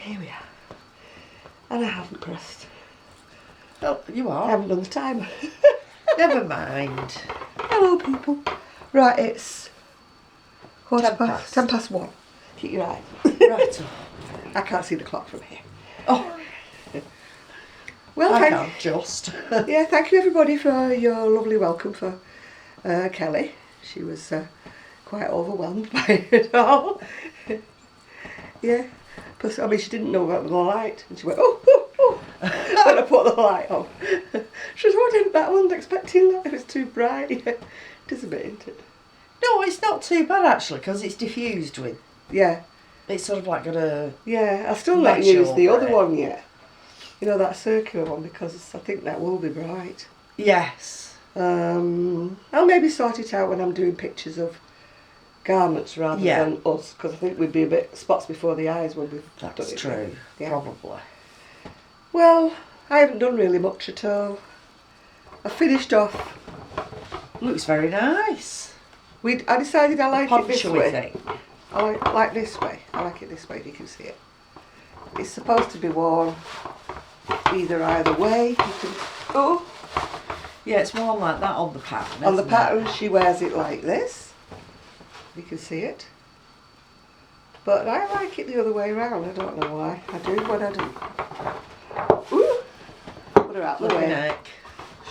Here we are. And I haven't pressed. Oh, you I are? haven't done the timer. Never mind. Hello, people. Right, it's 10 past. past 1. Keep your eye. Right. I can't see the clock from here. Oh, Well, I can't just. Yeah, thank you everybody for your lovely welcome for Kelly. She was quite overwhelmed by it all. Yeah, plus, I mean, she didn't know about the light, and she went, oh, oh, oh, when I put the light on. She was, oh, I wasn't expecting that, it was too bright. Yeah, it is a bit, isn't it? No, it's not too bad actually, because it's diffused with. Yeah. It's sort of like got a. Yeah, I'll still let you use the other one yet. You know, that circular one, because I think that will be bright. Yes. I'll maybe sort it out when I'm doing pictures of garments rather than us, because I think we'd be a bit spots before the eyes when we've done it. That's true. Yeah. Probably. Well, I haven't done really much at all. I finished off. Looks very nice. I decided I like it this way. Thing. I like this way. I like it this way, if you can see it. It's supposed to be worn either way. You can, oh. Yeah, it's more like that on the pattern. On the pattern, she wears it like this. You can see it. But I like it the other way around. I don't know why. I do what I do. Ooh. Put her out the way. Neck.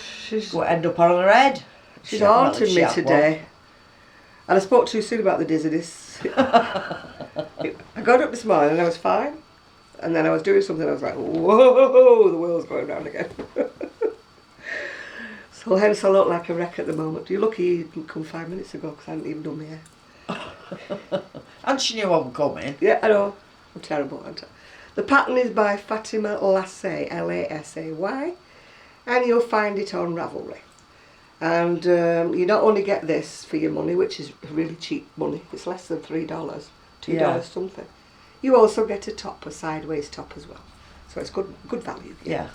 She's what end up on her head. She's haunted me today. And I spoke too soon about the dizziness. I got up this morning and I was fine. And then I was doing something, I was like, whoa, the world's going round again. So hence I look like a wreck at the moment. You're lucky you didn't come 5 minutes ago, because I hadn't even done my hair. And she knew I was coming. Yeah, I know. I'm terrible, aren't I? The pattern is by Fatima Lasay, Lasay, and you'll find it on Ravelry. And you not only get this for your money, which is really cheap money, it's less than $3, $2 something. You also get a top, a sideways top as well. So it's good value. Yeah.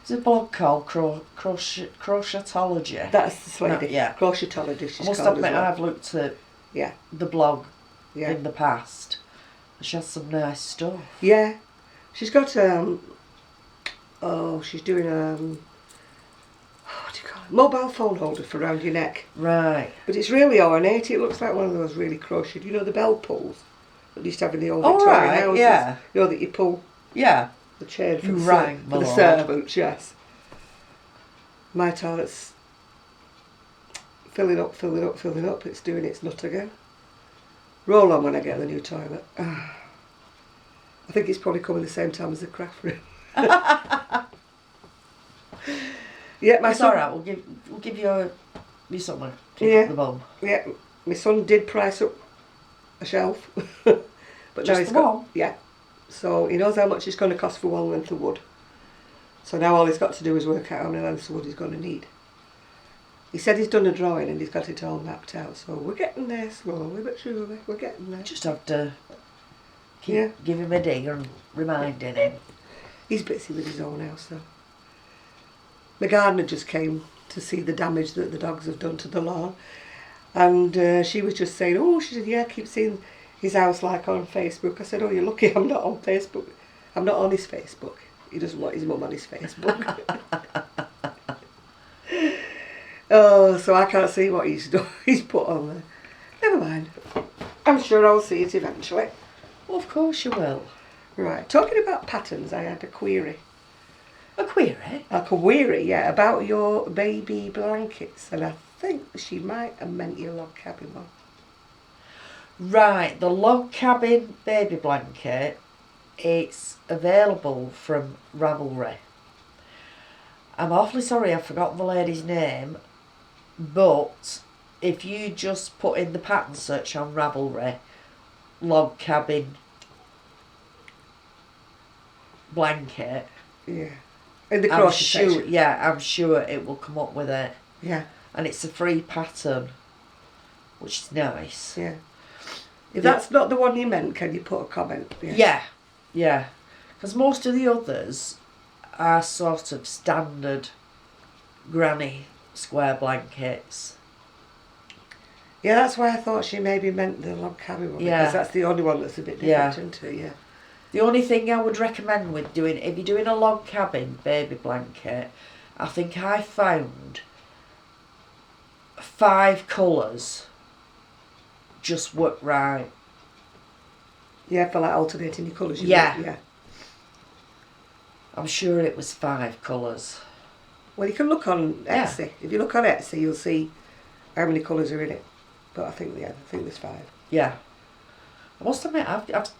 There's a blog called Crochetology. That's the lady. No, yeah. Crochetology, she's I must called admit, as well. I've looked at the blog in the past. She has some nice stuff. Yeah. She's got, she's doing what do you call it? Mobile phone holder for around your neck. Right. But it's really ornate. It looks like one of those really crocheted, you know, the bell pulls that they used to have in the old Victorian houses. Yeah. You know, that you pull. Yeah. The chain for, for the servants, yes. My toilet's filling up. It's doing its nut again. Roll on when I get the new toilet. I think it's probably coming the same time as the craft room. Yeah, my son. Alright, we'll give you me something to keep the bum. Yeah, my son did price up a shelf, but just now he's got one. Yeah. So he knows how much it's going to cost for one length of wood. So now all he's got to do is work out how many lengths of wood he's going to need. He said he's done a drawing and he's got it all mapped out. So we're getting there slowly but surely. We're getting there. Just have to keep give him a dig and reminding him. He's busy with his own house though. The gardener just came to see the damage that the dogs have done to the lawn. And she was just saying, she said, yeah, I keep seeing his house like on Facebook. I said, oh, you're lucky I'm not on Facebook. I'm not on his Facebook. He doesn't want his mum on his Facebook. So I can't see what he's done. He's put on there. Never mind. I'm sure I'll see it eventually. Well, of course you will. Right. Talking about patterns, I had a query. A query? A query, yeah, about your baby blankets. And I think she might have meant your log cabin one. Right, the log cabin baby blanket, it's available from Ravelry. I'm awfully sorry I've forgotten the lady's name, but if you just put in the pattern search on Ravelry, log cabin blanket. Yeah. In the crochet section. Yeah, I'm sure it will come up with it. Yeah. And it's a free pattern, which is nice. Yeah. If that's not the one you meant, can you put a comment? Yeah. Because most of the others are sort of standard granny square blankets. Yeah, that's why I thought she maybe meant the log cabin one. Yeah. Because that's the only one that's a bit different, isn't it? Yeah. The only thing I would recommend with doing, if you're doing a log cabin baby blanket, I think I found 5 colours just work right. Yeah, for like alternating your colours. Yeah. Yeah. I'm sure it was 5 colours. Well, you can look on Etsy. Yeah. If you look on Etsy, you'll see how many colours are in it. But I think there's 5. Yeah. I must admit,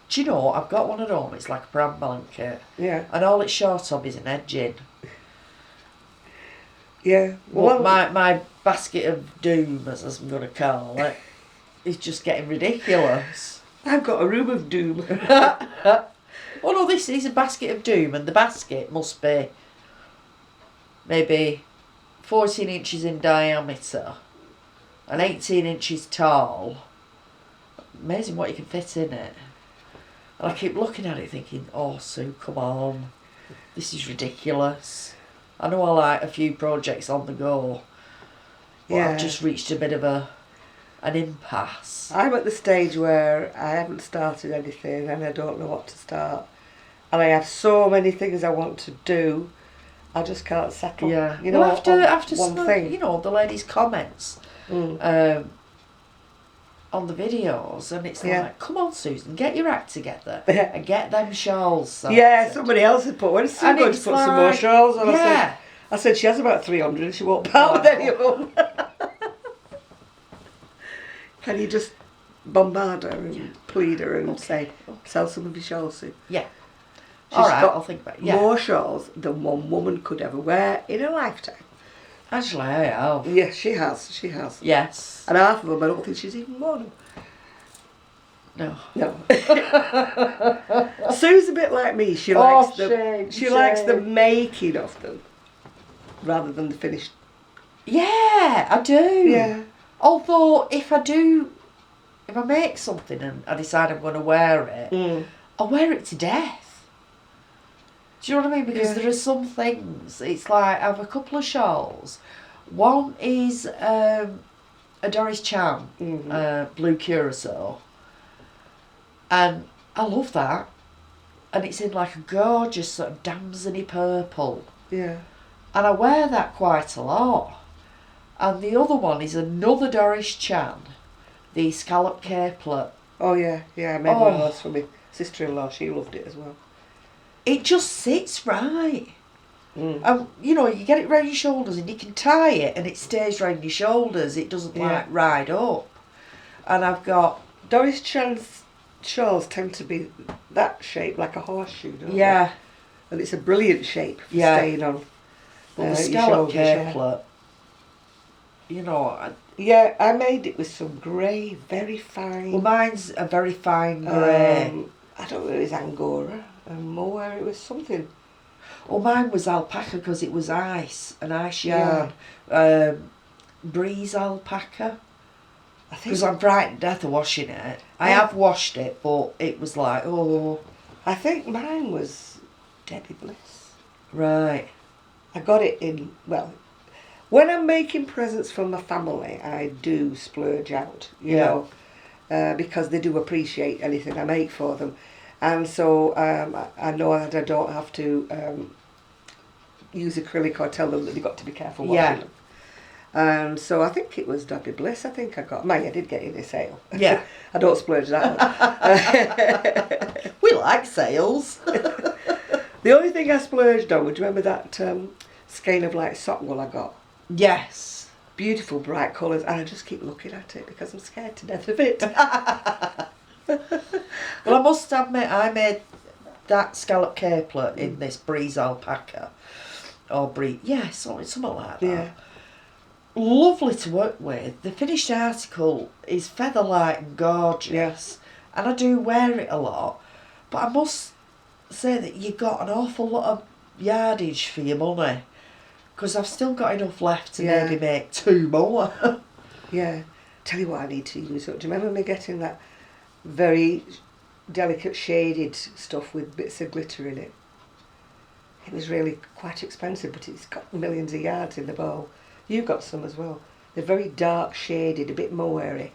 do you know, I've got one at home. It's like a pram blanket. Yeah. And all it's short of is an edging. Yeah. Well, my basket of doom, as I'm going to call it, is just getting ridiculous. I've got a room of doom. Oh no, this is a basket of doom, and the basket must be maybe 14 inches in diameter and 18 inches tall. Amazing what you can fit in it. And I keep looking at it thinking, oh Sue, come on, this is ridiculous. I know I like a few projects on the go, but Yeah. I've just reached a bit of an impasse. I'm at the stage where I haven't started anything and I don't know what to start. And I have so many things I want to do, I just can't settle. Yeah, You know, well, after one some thing. of, you know, the ladies' comments on the videos, and it's Yeah. like, come on, Susan, get your act together Yeah. and get them shawls sorted. Yeah, somebody else had put, when Sue And going to it's put some more like, shawls on, yeah. I said she has about 300 and she won't part with any of them. Can you just bombard her and plead her and say, sell some of your shawls, Sue? Yeah. She's All right, got I'll think about it. Yeah. more shawls than one woman could ever wear in a lifetime. Actually, I have. Yes, she has. Yes. And half of them, I don't think she's even worn them. No. No. Sue's a bit like me. She likes the making of them rather than the finished. Yeah, I do. Yeah. Although, if I make something and I decide I'm going to wear it, I'll wear it to death. Do you know what I mean? Because there are some things, it's like I have a couple of shawls. One is a Doris Chan blue curacao. And I love that. And it's in like a gorgeous sort of damsony purple. Yeah. And I wear that quite a lot. And the other one is another Doris Chan, the scallop capelet. Oh yeah, I made one of those for my sister-in-law. She loved it as well. It just sits right. And you know, you get it round your shoulders and you can tie it and it stays round your shoulders. It doesn't like ride up. And I've got Doris Chan's shawls tend to be that shape, like a horseshoe, don't they? yeah. And it's a brilliant shape for Yeah. staying on. But the your scallop shoulders, yeah. capelet, you know. Yeah, I made it with some grey, very fine. Well, mine's a very fine grey. I don't know if it was Angora, mohair, it was something. Well, mine was alpaca because it was ice yarn. Breeze alpaca. I think Because I'm frightened to death of washing it. I have washed it, but it was like, oh. I think mine was Debbie Bliss. Right. I got it in, well, when I'm making presents for my family, I do splurge out, you know, because they do appreciate anything I make for them. And so I know that I don't have to use acrylic or tell them that they've got to be careful washing them. So I think it was Debbie Bliss. I think I got mine. I did get it in a sale. Yeah. I don't splurge that much. We like sales. The only thing I splurged on, would you remember that skein of like sock wool I got? Yes. Beautiful bright colours, and I just keep looking at it because I'm scared to death of it. Well, I must admit, I made that scallop capelet in this breeze alpaca. Or breeze, yeah, something like that. Yeah. Lovely to work with. The finished article is feather-light and gorgeous. Yes. And I do wear it a lot. But I must say that you got an awful lot of yardage for your money. Because I've still got enough left to maybe make 2 more. Yeah. Tell you what I need to use. Do you remember me getting that very delicate shaded stuff with bits of glitter in it? It was really quite expensive, but it's got millions of yards in the bowl. You've got some as well. They're very dark shaded, a bit mohairy.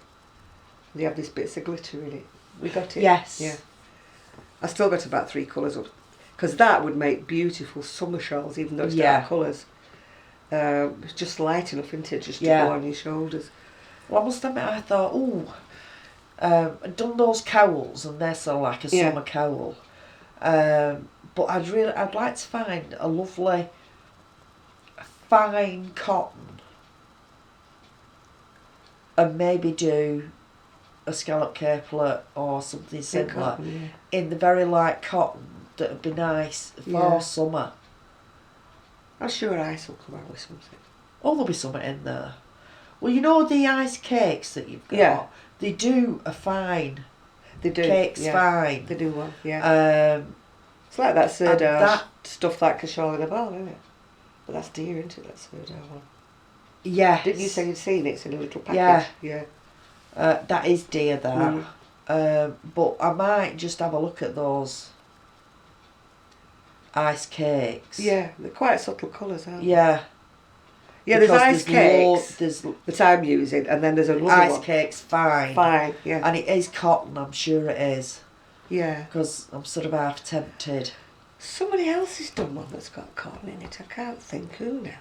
They have these bits of glitter in it. We got it. Yes. Yeah. I still got about 3 colours up, because that would make beautiful summer shawls, even though it's dark colours. It's just light enough, isn't it, just to go on your shoulders. Well, I must admit, I thought, I'd done those cowls, and they're sort of like a summer cowl. But I'd like to find a lovely fine cotton, and maybe do a scallop capelet or something similar in the very light cotton that would be nice for summer. I'm sure Ice will come out with something. Oh, there'll be something in there. Well, you know the ice cakes that you've got? They do a fine. They do. Cake's fine. They do well, it's like that Serdar stuff like Cashal in a bar, isn't it? But that's dear, isn't it, that Serdar one? Yes. Didn't you say you'd seen it? It's in a little package. Yeah. That is dear, that. But I might just have a look at those ice cakes. Yeah, they're quite subtle colours, aren't they? Yeah. Yeah, there's ice cakes that I'm using, and then there's another one. Ice cakes, fine. Fine, yeah. And it is cotton, I'm sure it is. Yeah. Because I'm sort of half tempted. Somebody else has done one that's got cotton in it. I can't think who now.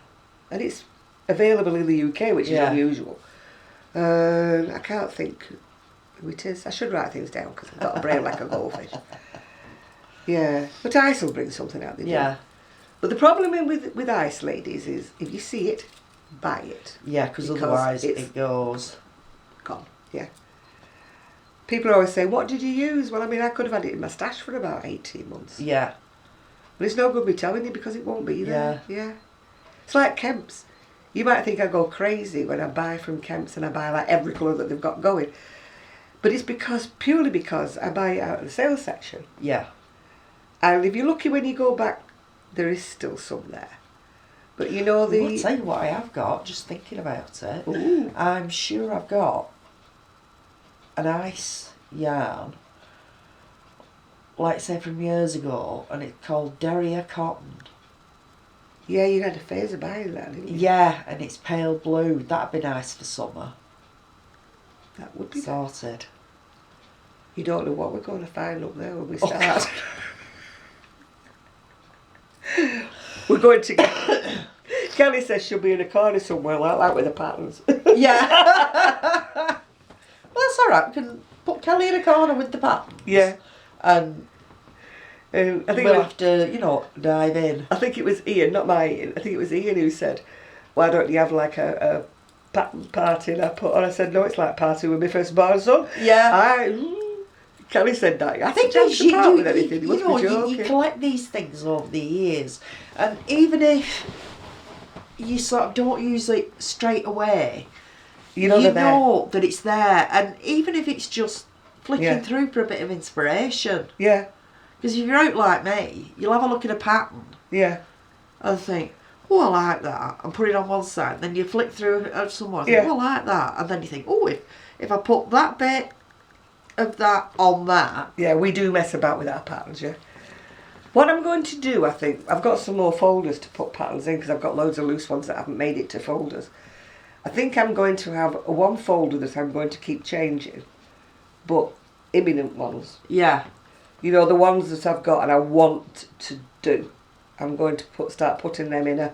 And it's available in the UK, which is unusual. I can't think who it is. I should write things down because I've got a brain like a goldfish. Yeah, but Ice will bring something out. They do. But the problem with Ice, ladies, is if you see it, buy it. Yeah, because otherwise it goes gone. Yeah. People always say, "What did you use?" Well, I mean, I could have had it in my stash for about 18 months. Yeah. But it's no good me telling you because it won't be there. Yeah. It's like Kemp's. You might think I go crazy when I buy from Kemp's and I buy like every colour that they've got going. But it's purely because I buy it out of the sales section. Yeah. And if you're lucky when you go back, there is still some there. But you know I'll tell you what I have got, just thinking about it. Ooh. I'm sure I've got an ice yarn, like say from years ago, and it's called Derriere Cotton. Yeah, you had a phase of buying that, didn't you? Yeah, and it's pale blue. That'd be nice for summer. That would be sorted. You don't know what we're going to find up there when we start. We're going to Kelly says she'll be in a corner somewhere like that with the patterns. Yeah. Well, that's alright. We can put Kelly in a corner with the patterns. Yeah. And I think we'll have to, dive in. I think it was Ian, not my Ian. I think it was Ian who said, "Why don't you have like a pattern party?" And I said, "No, it's like party with my firstborn son." Yeah. Kelly said that. I think you part with anything. You collect these things over the years, and even if you sort of don't use it straight away, you know that it's there, and even if it's just flicking through for a bit of inspiration. Yeah. Because if you're out like me, you'll have a look at a pattern. Yeah. And think, "Oh, I like that," and put it on one side. And then you flick through somewhere, and think, "Oh, I like that," and then you think, "Oh, if I put that bit of that on that." Yeah, we do mess about with our patterns, yeah. What I'm going to do, I think, I've got some more folders to put patterns in because I've got loads of loose ones that haven't made it to folders. I think I'm going to have one folder that I'm going to keep changing, but imminent ones. Yeah. You know, the ones that I've got and I want to do. I'm going to start putting them in a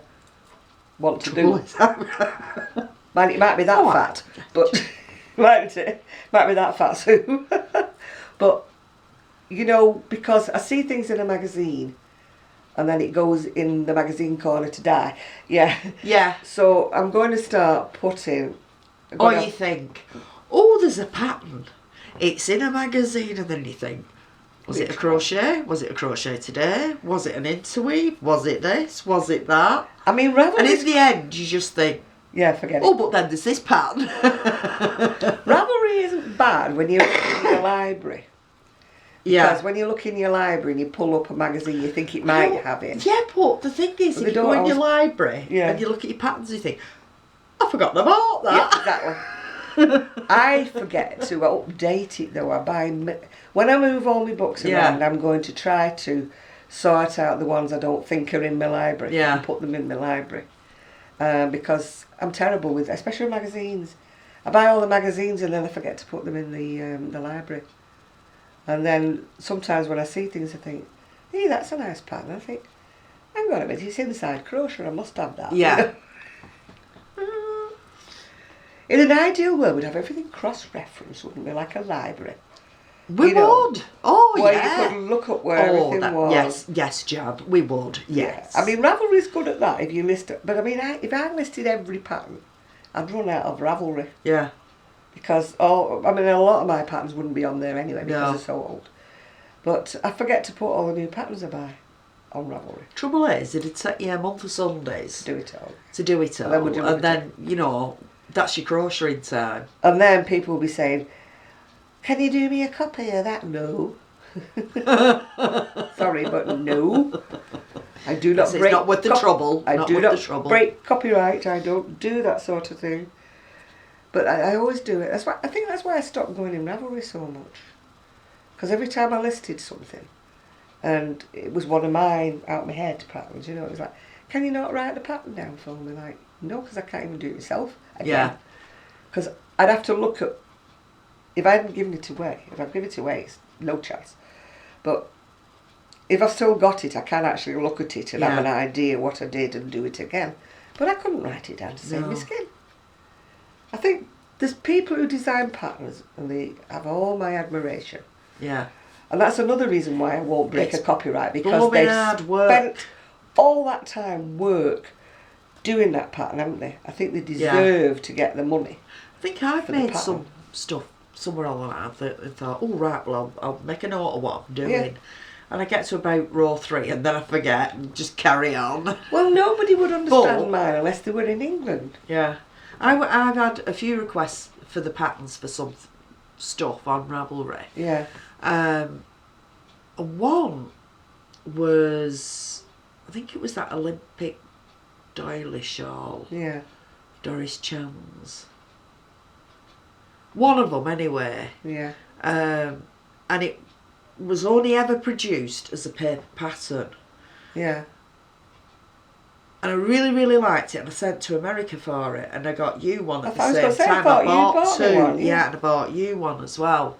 want to do. It might be that fat, but might be that fat too. But because I see things in a magazine and then it goes in the magazine corner to die. Yeah. Yeah. So I'm going to start putting. Or you think, "Oh, there's a pattern. It's in a magazine," and then you think, was it a crochet? Was it a crochet today? Was it an interweave? Was it this? Was it that? I mean, Ravelry. And in the end, you just think, yeah, forget it. Oh, but then there's this pattern. Ravelry isn't bad when you're in your library. Yeah. Because when you look in your library and you pull up a magazine, you think it might have it. Yeah, but the thing is, if you go in your library and you look at your patterns, you think, I forgot about that. Yeah, exactly. I forget to update it though. When I move all my books around, I'm going to try to sort out the ones I don't think are in my library and put them in my library. Because I'm terrible with, especially magazines. I buy all the magazines and then I forget to put them in the library. And then sometimes when I see things, I think, hey, that's a nice pattern. I think, hang on a minute, it's inside crochet, I must have that. Yeah. In an ideal world, we'd have everything cross-referenced, wouldn't we, like a library? We You know, would. Oh, where yeah. you could look up where everything was. Yes, Jab, we would. Yes. Yeah. I mean, Ravelry's good at that if you list it. But I mean, if I listed every pattern, I'd run out of Ravelry. Yeah. Because, a lot of my patterns wouldn't be on there anyway because they're so old. But I forget to put all the new patterns I buy on Ravelry. Trouble is, it'd take you a month of Sundays Do it all. to do it all. And then, you know, that's your crocheting time. And then people will be saying, can you do me a copy of that? No. Sorry, but no. I do not break... It's not worth the trouble. I do not break copyright. I don't do that sort of thing. But I always do it. I think that's why I stopped going in Ravelry so much. Because every time I listed something, and it was one of mine out of my head patterns, you know, it was like, can you not write the pattern down for me? Like, no, because I can't even do it myself again. Yeah. Because I'd have to look at, if I hadn't given it away, if I've given it away, it's no chance. But if I've still got it, I can actually look at it and have an idea what I did and do it again. But I couldn't write it down to save my skin. I think there's people who design patterns and they have all my admiration. Yeah. And that's another reason why I won't break a copyright, because they've spent all that time work doing that pattern, haven't they? I think they deserve to get the money. I think I've made some stuff somewhere along that I thought, oh right, well I'll make a note of what I'm doing. Yeah. And I get to about row 3 and then I forget and just carry on. Well, nobody would understand mine unless they were in England. Yeah. I've had a few requests for the patterns for some stuff on Ravelry. Yeah. One was, I think it was that Olympic doily shawl. Yeah. Doris Chan's. One of them anyway. Yeah. And it was only ever produced as a paper pattern. Yeah. And I really, really liked it, and I sent to America for it, and I got you one at the same time. I bought two. One, yeah, and I bought you one as well.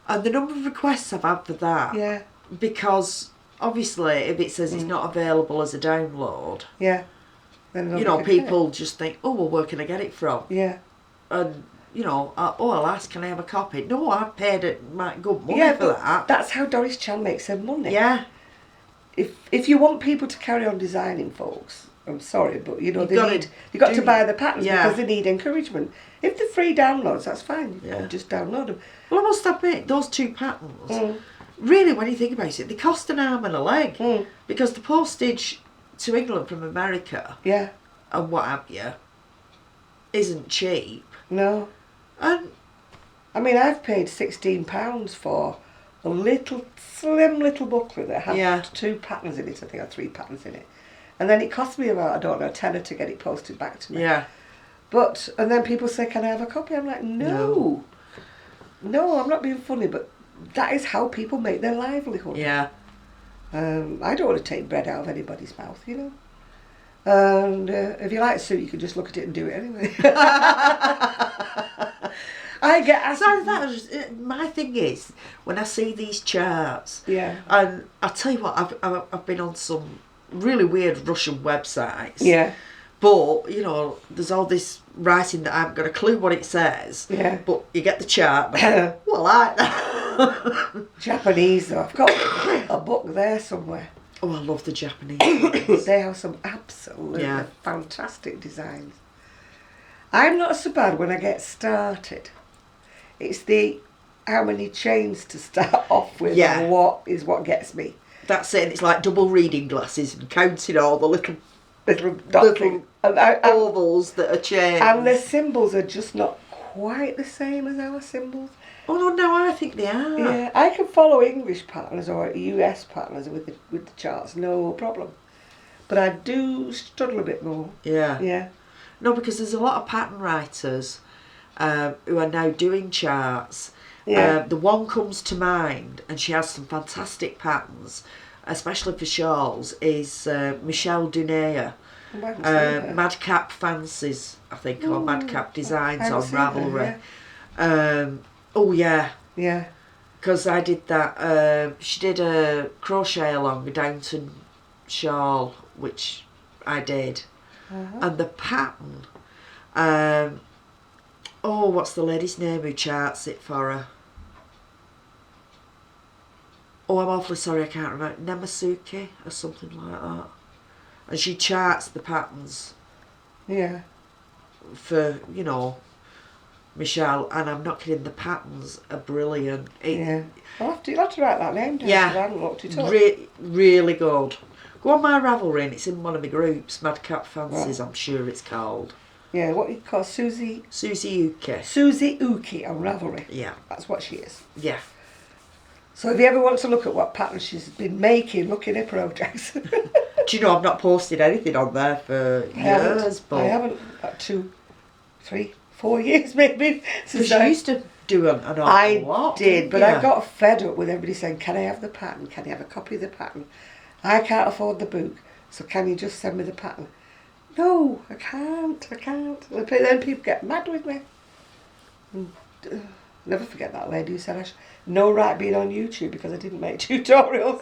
And the number of requests I've had for that, because obviously if it says it's not available as a download, then you know, people just think, oh, well, where can I get it from? Yeah. And you know, I'll ask, can I have a copy? No, I've paid good money for that. That's how Doris Chan makes her money. Yeah. If you want people to carry on designing, folks, I'm sorry, but you know you've got to buy the patterns because they need encouragement. If they're free downloads, that's fine. You can just download them. Well, I must admit, those 2 patterns, really, when you think about it, they cost an arm and a leg because the postage to England from America, and what have you, isn't cheap. No. And I mean, I've paid £16 for a slim little booklet that had 2 patterns in it, I think, or 3 patterns in it. And then it cost me about, I don't know, £10 to get it posted back to me. Yeah. And then people say, can I have a copy? I'm like, no, I'm not being funny, but that is how people make their livelihood. Yeah. I don't want to take bread out of anybody's mouth, you know. And if you like soup, you can just look at it and do it anyway. I get asked. So my thing is, when I see these charts, and I tell you what, I've been on some really weird Russian websites. Yeah. But, you know, there's all this writing that I haven't got a clue what it says. Yeah. But you get the chart. Well, I like that. Japanese, though. I've got a book there somewhere. Oh, I love the Japanese. They have some absolutely fantastic designs. I'm not so bad when I get started. It's how many chains to start off with and what gets me. That's it. And it's like double reading glasses and counting all the little ovals that are chains. And the symbols are just not quite the same as our symbols. Oh no, I think they are. Yeah, I can follow English patterns or US patterns with the charts, no problem. But I do struggle a bit more. Yeah. Yeah. No, because there's a lot of pattern writers who are now doing charts. Yeah. The one comes to mind, and she has some fantastic patterns, especially for shawls, is Michelle Dunea. Madcap Fancies, I think, or Madcap Designs on Ravelry. Yeah. Oh yeah. Yeah. because I did that. She did a crochet along a Downton shawl, which I did, and the pattern. Oh, what's the lady's name who charts it for her? Oh, I'm awfully sorry, I can't remember. Nemasuki or something like that. And she charts the patterns. Yeah. For, you know, Michelle, and I'm not kidding, the patterns are brilliant. Yeah. You'll have to write that name down. Yeah. I haven't looked it up. Really good. Go on my Ravelry, and it's in one of my groups, Madcap Fancies, Right. I'm sure it's called. Yeah, what you call Susie Uke. Susie Uke on Ravelry. Yeah. That's what she is. Yeah. So if you ever want to look at what pattern she's been making, look in her projects. Do you know I've not posted anything on there for years, but I haven't, 2, 3, 4 years maybe. Because you used to do an awful lot. I did, but yeah. I got fed up with everybody saying, can I have the pattern? Can you have a copy of the pattern? I can't afford the book, so can you just send me the pattern? No, I can't. And then people get mad with me. And, never forget that lady who said I should no right being on YouTube because I didn't make tutorials.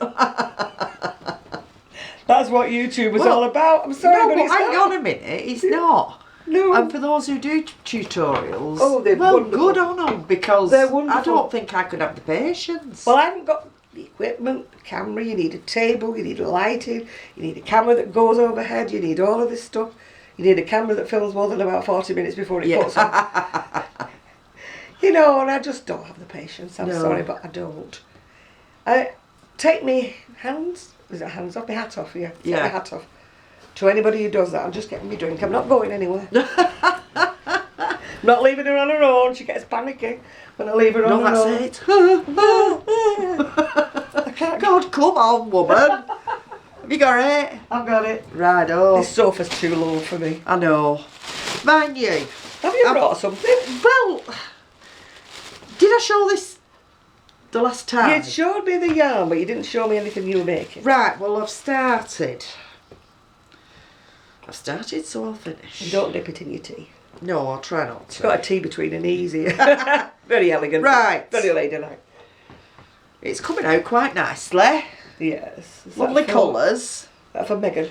That's what YouTube was all about. I'm sorry, no, but it's hang not. on a minute, it's not. No. And for those who do tutorials, Oh, they're well, wonderful. good on them, because They're wonderful. I don't think I could have the patience. Well, I haven't got the equipment, the camera, you need a table, you need lighting, you need a camera that goes overhead, you need all of this stuff. You need a camera that films more than about 40 minutes before it cuts on. You know, and I just don't have the patience. I'm sorry, but I don't. Take me hands, is it hands off? My hat off, yeah. Take my hat off. To anybody who does that, I'm just getting me drink. I'm not going anywhere. I'm not leaving her on her own. She gets panicky when I leave her on her own. No, that's it. I can't. God, come on, woman. Have you got it? I've got it. Right, oh. This sofa's too low for me. I know. Mind you. Have you brought something? Well, did I show this the last time? You showed me the yarn, but you didn't show me anything you were making. Right, well, I've started, so I'll finish. And don't dip it in your tea. No, I'll try not It's to. got a tea between her knees here. Very elegant. Right. Very ladylike. It's coming out quite nicely. Yes. Is Lovely that for- colours. That for Megan?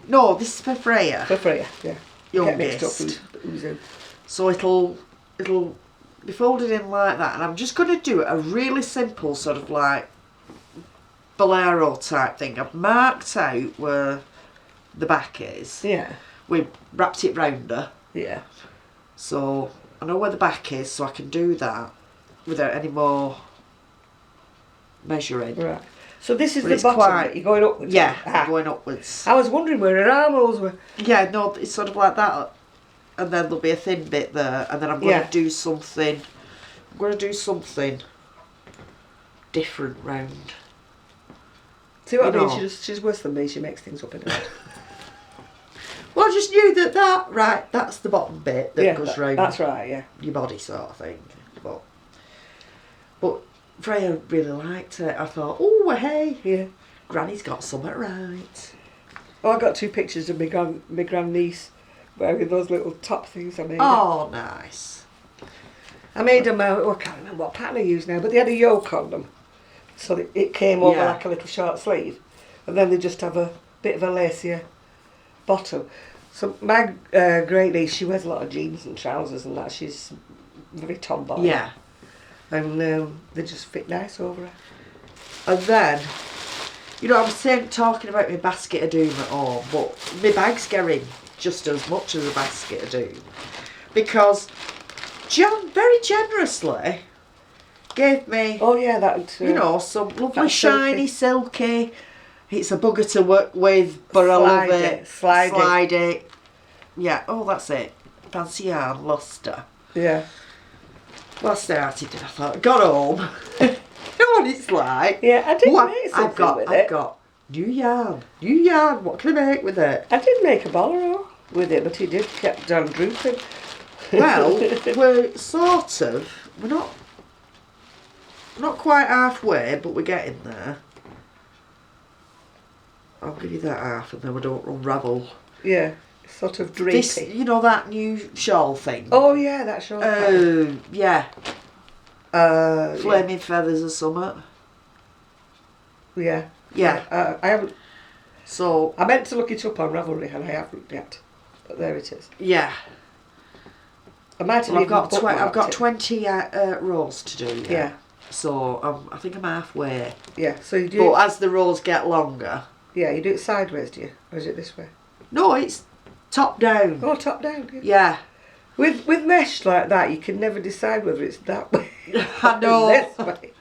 No, this is for Freya. For Freya, yeah. Get mixed up Youngest. who's who. So it'll be folded in like that, and I'm just going to do a really simple sort of like bolero type thing. I've marked out where the back is. Yeah. We wrapped it round her, Yeah. so I know where the back is, so I can do that without any more measuring. Right. So this is But the it's bottom quite- bit. You're going upwards. Yeah, Ah. going upwards. I was wondering where her armholes were. Yeah, no, it's sort of like that, and then there'll be a thin bit there, and then I'm going Yeah. to do something. I'm going to do something different round. See what You I mean? know. She's worse than me. She makes things up in her head. Well, I just knew that right, that's the bottom bit that goes round That's right, yeah. your body sort of thing. But Freya really liked it. I thought, oh, hey, Yeah. Granny's got something right. Oh, I got 2 pictures of my grandniece wearing those little top things I made. Oh, nice. I made them out, I can't remember what pattern I used now, but they had a yoke on them. So that it came over Yeah. like a little short sleeve. And then they just have a bit of a lacier bottom. So my great niece, she wears a lot of jeans and trousers and that. She's very tomboy. Yeah. And they just fit nice over her. And then, you know, I'm talking about my basket of doom at home, but my bag's getting just as much as a basket of doom. Because John very generously gave me, Oh yeah, that... you know, some lovely that's shiny, silky. It's a bugger to work with, but I love it. Slide it. Yeah, oh, that's it. Fancy yarn, luster. Yeah. Well, I started and I thought, got home. You know what it's like? Yeah, I did What? make something with I've it. got new yarn. What can I make with it? I did make a bolero with it, but he did kept on drooping. Well, we're sort of, we're not quite halfway, but we're getting there. I'll give you that half and then we don't unravel. Yeah, sort of drapey. This, you know, that new shawl thing? Oh yeah, that's your Yeah. Flaming Feathers or something. Yeah. Yeah. I haven't. So I meant to look it up on Ravelry and I haven't yet. But there it is. yeah. I might have Well, even I've got it. 20 rows to do. Yeah. Yeah. So I think I'm halfway. Yeah. So you do. But as the rows get longer. Yeah, you do it sideways, do you? Or is it this way? No, it's top down. Oh, top down. Yeah. Yeah. With mesh like that, you can never decide whether it's that way. I know. This way.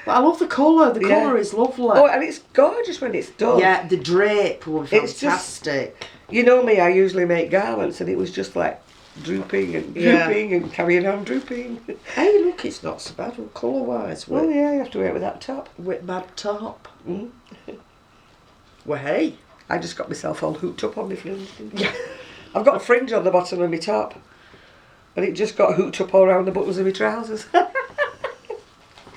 But I love the colour. The colour is lovely. Oh, and it's gorgeous when it's done. Yeah, the drape was It's fantastic. You know me, I usually make garments, and it was just like drooping and drooping and carrying on drooping. Hey, look, it's not so bad colour-wise. Well, yeah, you have to wear it with that top. With mad top. Mm. Well, hey. I just got myself all hooked up on my fringe. I've got a fringe on the bottom of my top, and it just got hooked up all around the buttons of my trousers.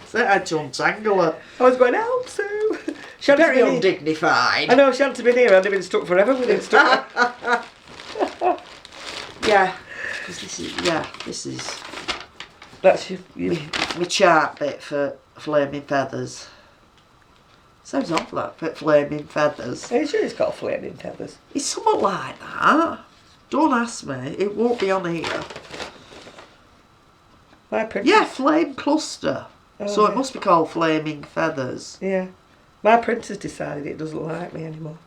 So I had to untangle her. I was going, help, Sue. She hadn't Very been undignified. I know, she hadn't been here. I'd have been stuck forever with it stuck. Yeah. This is That's your my chart bit for Flaming Feathers. Sounds odd, that, for Flaming Feathers. Are you sure it's got flaming feathers? It's somewhat like that. Don't ask me. It won't be on here. My print. Yeah, Flame Cluster. So it must be called Flaming Feathers. Yeah. My printer's decided it doesn't like me anymore.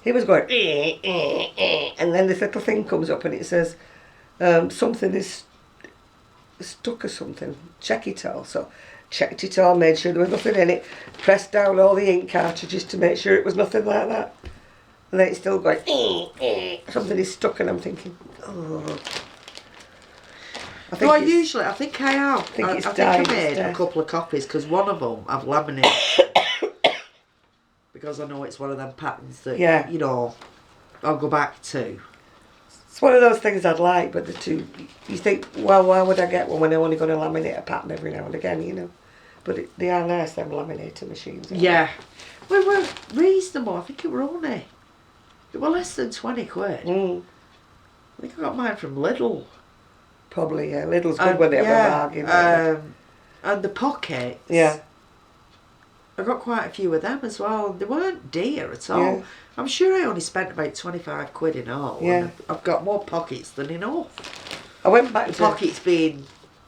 He was going, and then this little thing comes up and it says, something is stuck or something. Check it all. So checked it all, made sure there was nothing in it, pressed down all the ink cartridges to make sure it was nothing like that. And then it's still going, something is stuck, and I'm thinking, oh. I think I have. I think I made a couple of copies because one of them I've laminated because I know it's one of them patterns that you know I'll go back to. It's one of those things I'd like, but the two, you think, well, why would I get one when I'm only going to laminate a pattern every now and again, you know? But they are nice, them laminator machines. Yeah. We were reasonable. I think it were only, they were less than 20 quid. Mm. I think I got mine from Lidl. Probably, yeah. Lidl's good when they have a bargain. And the pockets. Yeah. I got quite a few of them as well. They weren't dear at all. Yeah. I'm sure I only spent about 25 quid in all. Yeah. I've got more pockets than enough. I went back the to... pockets being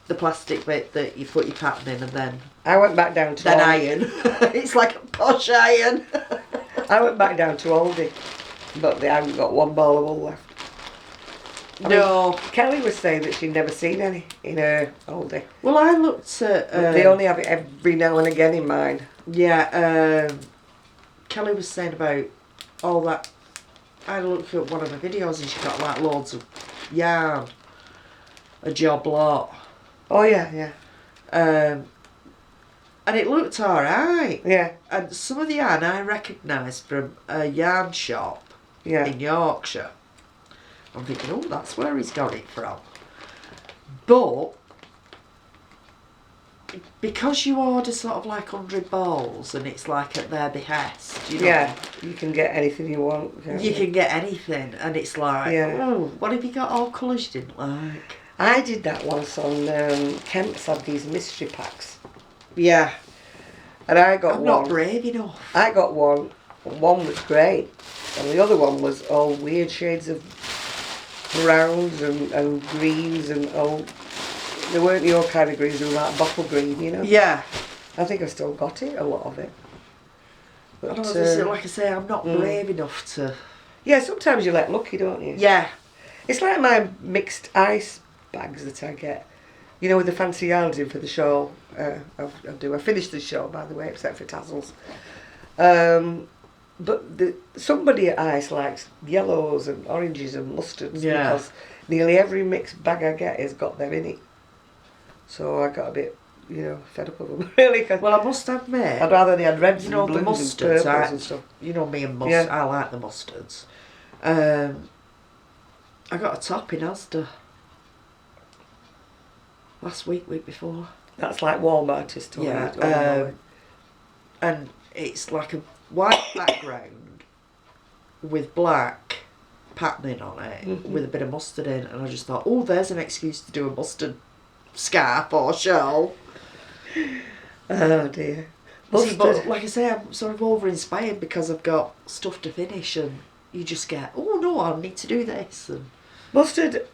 the plastic bit that you put your pattern in and then... I went back down to... Then iron. It's like a posh iron. I went back down to Aldi, but they haven't got one ball of wool left. No. Kelly was saying that she'd never seen any in her Aldi. Well, I looked at... they only have it every now and again in mine. Yeah, Kelly was saying about all that. I looked at one of her videos and she got like loads of yarn. A job lot. Oh, yeah. And it looked alright. Yeah. And some of the yarn I recognised from a yarn shop in Yorkshire. I'm thinking, oh, that's where he's got it from. But because you order sort of like 100 balls and it's like at their behest, you know. Yeah, you can get anything you want. You can get anything, and it's like, oh, what have you got all colours you didn't like? I did that once on Kemp's, had these mystery packs. Yeah. And I got one. I'm not brave enough. I got one. One was great, and the other one was all weird shades of browns and greens and all. They weren't your kind of greens, they were like bottle green, you know? Yeah. I think I've still got it, a lot of it. But, like I say, I'm not brave enough to... Yeah, sometimes you're like lucky, don't you? Yeah. It's like my mixed ice bags that I get. You know, with the fancy yarns in for the shawl. I do. I finished the shawl, by the way, except for tassels. But somebody at Ice likes yellows and oranges and mustards because nearly every mixed bag I get has got them in it. So I got a bit, fed up with them, really. Well, I must admit, I'd rather they had reds and the blues mustards, and purples and stuff. You know me and mustard. I like the mustards. I got a top in Asda last week before. That's like Walmart is too. Yeah. And it's like a white background with black patterning on it with a bit of mustard in, and I just thought, oh, there's an excuse to do a mustard scarf or shawl. Oh dear. See, but like I say, I'm sort of over-inspired because I've got stuff to finish, and you just get, oh no, I need to do this. And Mustard,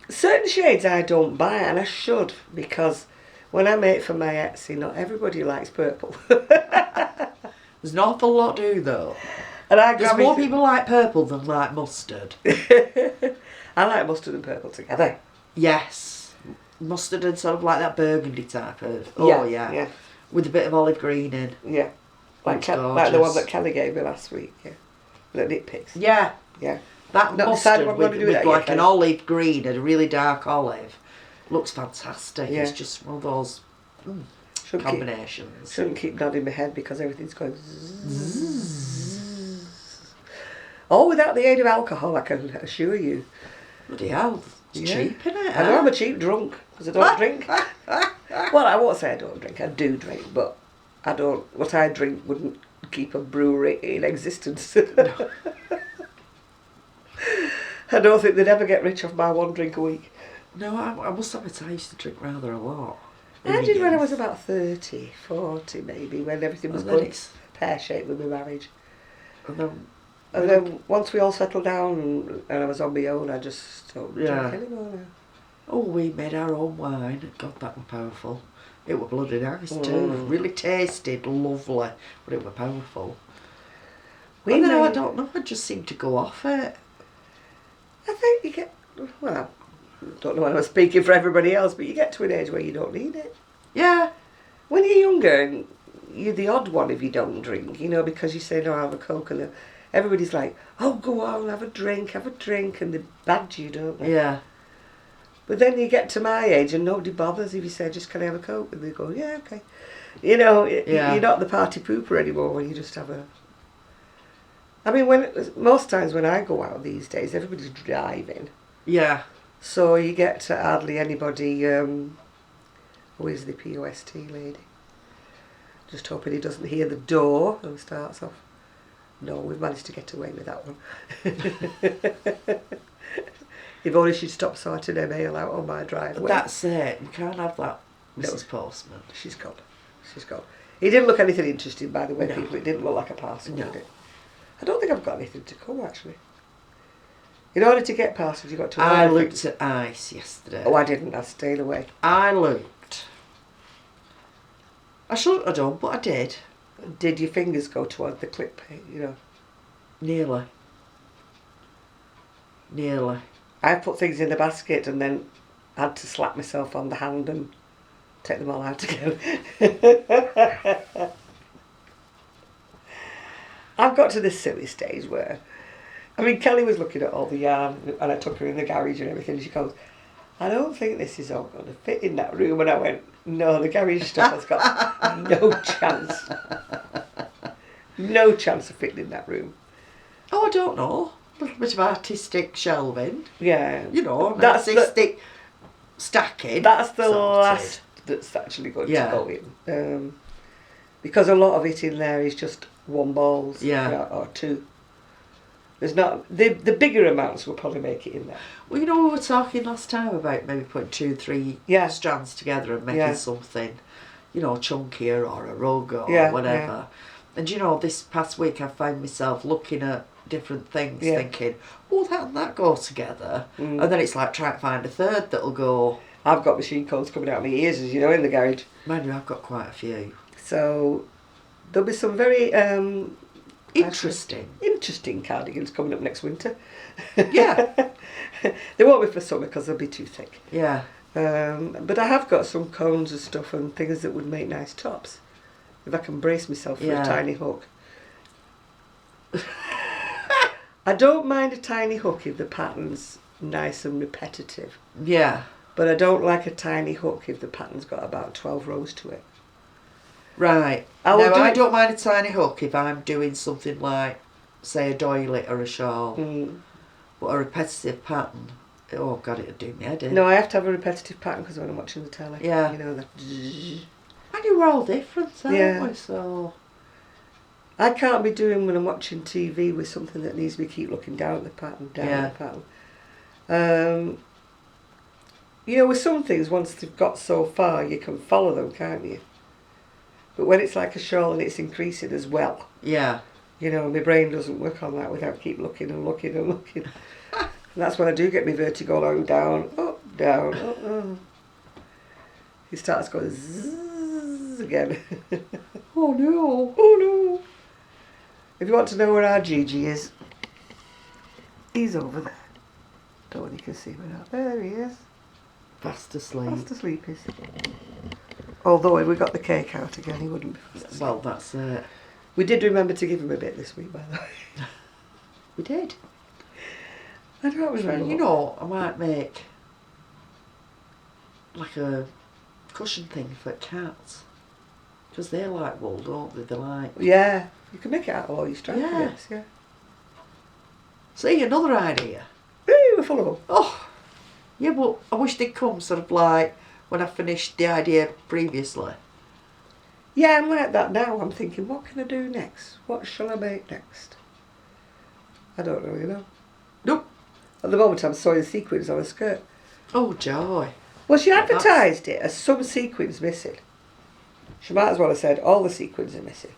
certain shades I don't buy, and I should, because when I make for my Etsy, not everybody likes purple. there's an awful lot do though. And There's more people like purple than like mustard. I like mustard and purple together. Yes. Mustard and sort of like that burgundy type of, yeah. with a bit of olive green in. Yeah. Like the one that Kelly gave me last week, yeah. The nitpicks. Yeah. Yeah. That Not mustard what I'm gonna do with that like yet, an olive green and a really dark olive looks fantastic. Yeah. It's just one of those combinations. Shouldn't keep nodding my head because everything's going zzz. All without the aid of alcohol, I can assure you. Bloody hell, it's cheap, isn't it? I know I'm a cheap drunk because I don't drink. Well, I won't say I don't drink. I do drink, but I don't. What I drink wouldn't keep a brewery in existence. No. I don't think they'd ever get rich off my one drink a week. No, I must admit I used to drink rather a lot. I did when I was about 30, 40 maybe, when everything was going pear-shaped with my marriage. And then once we all settled down and I was on my own, I just don't drink anymore now. Oh, we made our own wine. God, that was powerful. It was bloody nice too. Really tasted lovely, but it was powerful. I don't know, I just seemed to go off it. I think you get, well, I don't know when I'm speaking for everybody else, but you get to an age where you don't need it. Yeah. When you're younger, you're the odd one if you don't drink, you know, because you say, no, I'll have a Coke, and everybody's like, oh, go on, have a drink, and they badge you, don't they? Yeah. But then you get to my age and nobody bothers if you say, just can I have a Coke? And they go, yeah, okay. You know, you're not the party pooper anymore when you just have a... I mean, most times when I go out these days, everybody's driving. Yeah. So you get to hardly anybody, who is the POST lady? Just hoping he doesn't hear the door and starts off. No, we've managed to get away with that one. If only she'd stop sorting her mail out on my driveway. That's it. You can't have that, Mrs. Postman. She's gone. He didn't look anything interesting, by the way, No. people. It didn't look like a parcel, No. did it? I don't think I've got anything to come, actually. In order to get parcels, you've got to... I looked at ice yesterday. Oh, I didn't. I stayed away. I looked. I shouldn't have done, but I did. Did your fingers go toward the clip, you know? Nearly. I put things in the basket and then had to slap myself on the hand and take them all out again. I've got to this silly stage where, I mean, Kelly was looking at all the yarn and I took her in the garage and everything, and she goes, I don't think this is all going to fit in that room. And I went, no, the garage stuff has got no chance. No chance of fitting in that room. Oh, I don't know. A little bit of artistic shelving. Yeah. You know, that's artistic stacking. That's the last that's actually going to go in. Because a lot of it in there is just one balls or two. There's not the bigger amounts will probably make it in there. Well, you know, we were talking last time about maybe putting 2 or 3 strands together and making something, you know, chunkier or a rug or whatever. Yeah. And you know, this past week I found myself looking at different things, thinking, oh, that go together, and then it's like trying to find a third that'll go. I've got machine codes coming out of my ears, as you know, in the garage. Mind you, I've got quite a few. So there'll be some very interesting cardigans coming up next winter. Yeah. They won't be for summer because they'll be too thick. Yeah. But I have got some cones and stuff and things that would make nice tops. If I can brace myself for a tiny hook. I don't mind a tiny hook if the pattern's nice and repetitive. Yeah. But I don't like a tiny hook if the pattern's got about 12 rows to it. Right. I don't mind a tiny hook if I'm doing something like, say, a doily or a shawl. But a repetitive pattern, oh God, it'd do me head in. No, I have to have a repetitive pattern because when I'm watching the telly, you know, I think we're all different, aren't we? So I can't be doing when I'm watching TV with something that needs me keep looking down at the pattern, at the pattern. You know, with some things, once they've got so far, you can follow them, can't you? But when it's like a shawl and it's increasing as well, Yeah. you know, my brain doesn't work on that without keep looking and looking and looking. And that's when I do get my vertigo going down, up, down, up, up. He starts going zzz again. Oh no, oh no. If you want to know where our Gigi is, he's over there. Don't know if you can see me now. There he is. Fast asleep. Fast asleep is. Although if we got the cake out again, he wouldn't be fast asleep. Well, that's it. We did remember to give him a bit this week, by the way. We did. I don't know what was wrong. You know, I might make like a cushion thing for cats. Because they like wool, don't they? They like... Yeah, you can make it out of all your stripes. Yeah. Yes, yeah. See, another idea. Hey, we're full of them. Oh, yeah, but I wish they'd come sort of like when I finished the idea previously. Yeah, I'm like that now. I'm thinking, what can I do next? What shall I make next? I don't really know. Nope. At the moment, I'm sewing sequins on a skirt. Oh, joy. Well, she advertised it as some sequins missing. She might as well have said all the sequins are missing.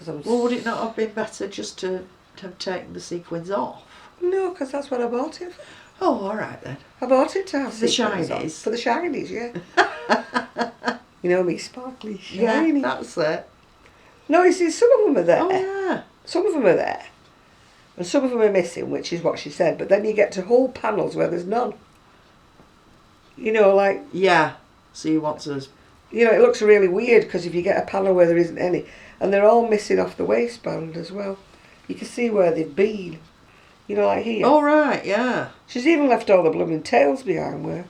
Well, would it not have been better just to have taken the sequins off? No, because that's what I bought it for. Oh, all right then. I bought it to have The sequins on. shinies? For the shinies, yeah. You know me, sparkly, shiny. Yeah, that's it. No, you see, some of them are there. Oh, yeah. Some of them are there. And some of them are missing, which is what she said. But then you get to whole panels where there's none. You know, like... Yeah. So you want to... You know, it looks really weird because if you get a panel where there isn't any, and they're all missing off the waistband as well. You can see where they've been. You know, like here. Oh, right, yeah. She's even left all the blooming tails behind where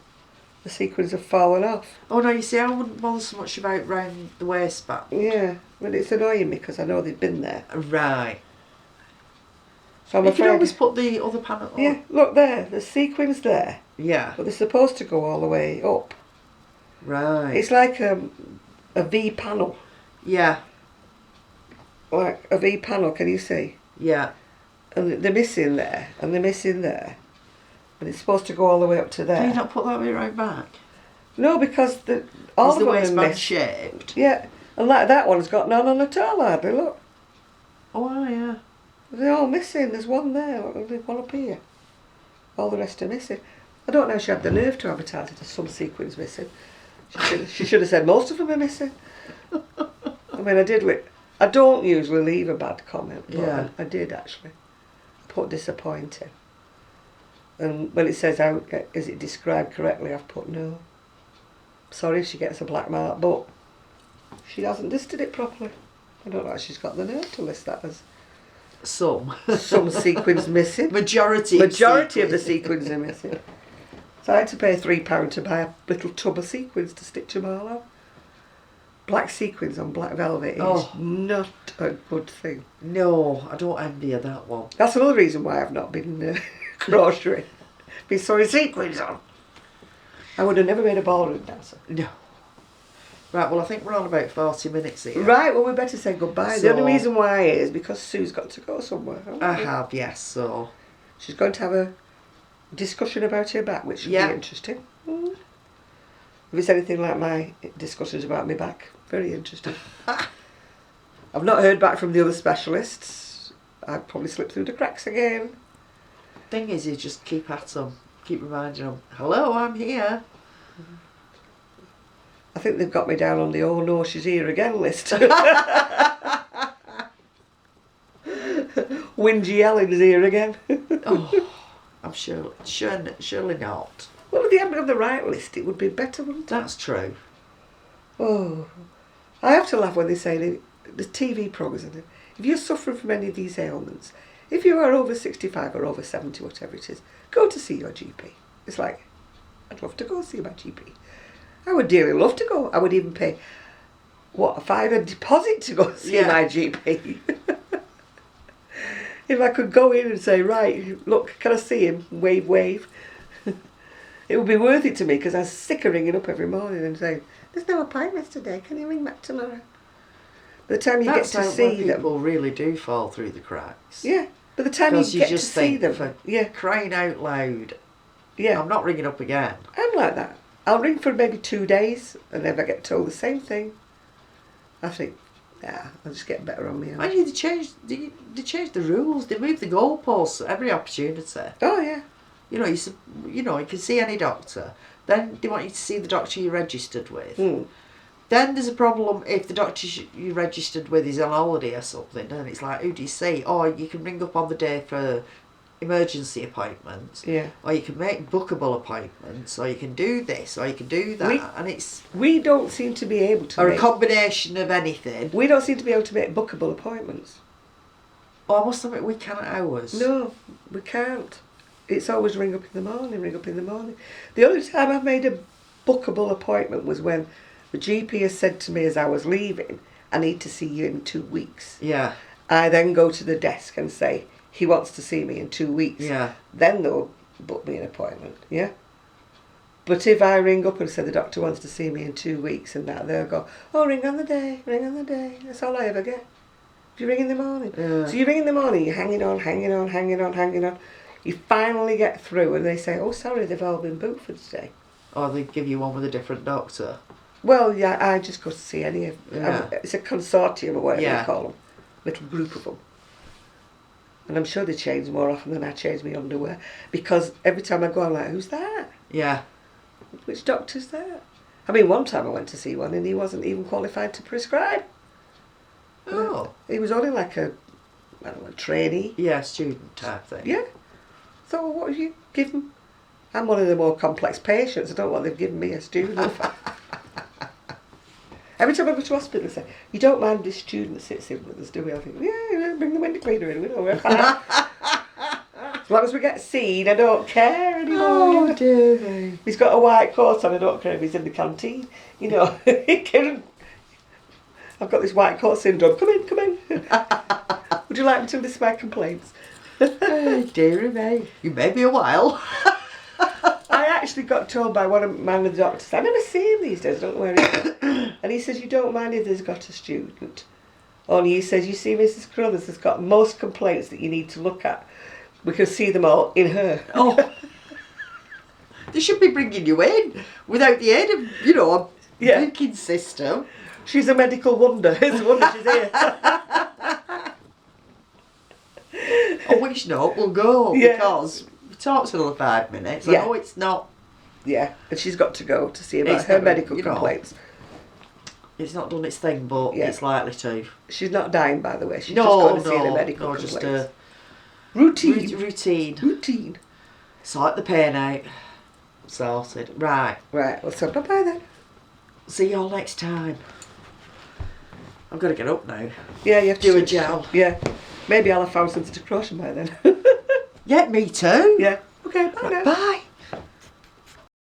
the sequins have fallen off. Oh, no, you see, I wouldn't bother so much about round the waistband. Yeah, but it's annoying me because I know they've been there. Right. So I'm You can afraid... always put the other panel on. Yeah, look there, the sequins there. Yeah. But they're supposed to go all the way up. Right. It's like a V panel. Yeah. Like a V panel, can you see? Yeah. And they're missing there, and they're missing there. And it's supposed to go all the way up to there. Can you not put that bit right back? No, because all Is of the them are waistband missed. shaped? Yeah, and like that one's got none on at all, hardly, look. Oh, yeah. They're all missing, there's one there, there's one up here. All the rest are missing. I don't know if she had the nerve to advertise it as some sequins missing. She should have said most of them are missing. I mean, I don't usually leave a bad comment, but Yeah. I did actually. I put disappointing. And when it says how is it described correctly, I've put no. Sorry if she gets a black mark, but she hasn't listed it properly. I don't know if she's got the nerve to list that as Some. some sequins missing. Majority of the sequins are missing. So I had to pay £3 to buy a little tub of sequins to stitch them all up. Black sequins on black velvet is not a good thing. No, I don't envy you that one. That's another reason why I've not been crocheting. Been sewing sequins on. I would have never made a ballroom dancer. No. Right, well, I think we're on about 40 minutes here. Right, well, we better say goodbye. So- The only reason why is because Sue's got to go somewhere. I have, yes, so... She's going to have a discussion about her back, which will be interesting. If it's anything like my discussions about my back, very interesting. I've not heard back from the other specialists. I've probably slipped through the cracks again. Thing is, you just keep at them. Keep reminding them, hello, I'm here. I think they've got me down on the oh no, she's here again list. Whingy Ellen's here again. Oh, I'm surely not. Well, if they hadn't on the right list, it would be better, wouldn't it? That's true. Oh, I have to laugh when they say the TV programmes. If you're suffering from any of these ailments, if you are over 65 or over 70, whatever it is, go to see your GP. It's like, I'd love to go see my GP. I would dearly love to go. I would even pay, a £5 deposit to go see my GP. If I could go in and say, right, look, can I see him? Wave, wave. It would be worth it to me because I'm sick of ringing up every morning and saying, there's no appointments today, can you ring back tomorrow? By the time you That's get to how see when them, people really do fall through the cracks. yeah. By the time you Because you get to just see think, them, for yeah, crying out loud, yeah. I'm not ringing up again. I'm like that. I'll ring for maybe 2 days and never get told the same thing. I think, nah, I'll just get better on me own. I knew they changed the rules. They moved the goalposts at every opportunity. Oh yeah. You know, you can see any doctor. Then they want you to see the doctor you're registered with. Mm. Then there's a problem if the doctor you registered with is on holiday or something. And it's like, who do you see? Or you can ring up on the day for emergency appointments. Yeah. Or you can make bookable appointments. Or you can do this. Or you can do that. We don't seem to be able to. Or a combination of anything. We don't seem to be able to make bookable appointments. Oh, I must admit, we can't ours. No, we can't. It's always ring up in the morning, ring up in the morning. The only time I've made a bookable appointment was when the GP has said to me as I was leaving, I need to see you in 2 weeks. Yeah. I then go to the desk and say, he wants to see me in 2 weeks. Yeah. Then they'll book me an appointment, yeah? But if I ring up and say the doctor wants to see me in 2 weeks and that, they'll go, oh, ring on the day, ring on the day. That's all I ever get. If you ring in the morning. Yeah. So you ring in the morning, you're hanging on. You finally get through and they say, oh, sorry, they've all been booked for today. Or they give you one with a different doctor. Well, yeah, I just go to see any of them. Yeah. It's a consortium or whatever Yeah. you call them. Little group of them. And I'm sure they change more often than I change my underwear. Because every time I go, I'm like, who's that? Yeah. Which doctor's that? I mean, one time I went to see one and he wasn't even qualified to prescribe. Oh. He was only like a trainee. Yeah, student type thing. Yeah. So what have you given? I'm one of the more complex patients. I don't want they've given me a student. Every time I go to hospital, they say, you don't mind this student that sits in with us, do we? I think, yeah, bring the window cleaner in, we know we're fine. As long as we get seen, I don't care anymore. Oh, dear me. He's got a white coat on, I don't care if he's in the canteen. You know, I've got this white coat syndrome. Come in. Would you like me to list my complaints? Oh, dear me. You may be a while. I actually got told by one of the doctors, I never see him these days, I don't know where he is. And he says, you don't mind if there's got a student. Only he says, you see Mrs. Crothers has got most complaints that you need to look at. We can see them all in her. Oh. They should be bringing you in without the aid of, a booking system. She's a medical wonder. It's a wonder she's here. On which note, we'll go because we talked for another 5 minutes. Yeah. I know it's not. Yeah, and she's got to go to see about her medical complaints. It's not done its thing, but it's likely to. She's not dying, by the way. She's just going to see the medical complaints. Just a routine. Routine. Sort the pain out. Sorted. Right. Right, well, so bye-bye then. See you all next time. I've got to get up now. Yeah, you have to do a gel. Yeah. Maybe I'll have found something to crochet by then. Yeah, me too. Yeah. Okay, bye now. Bye.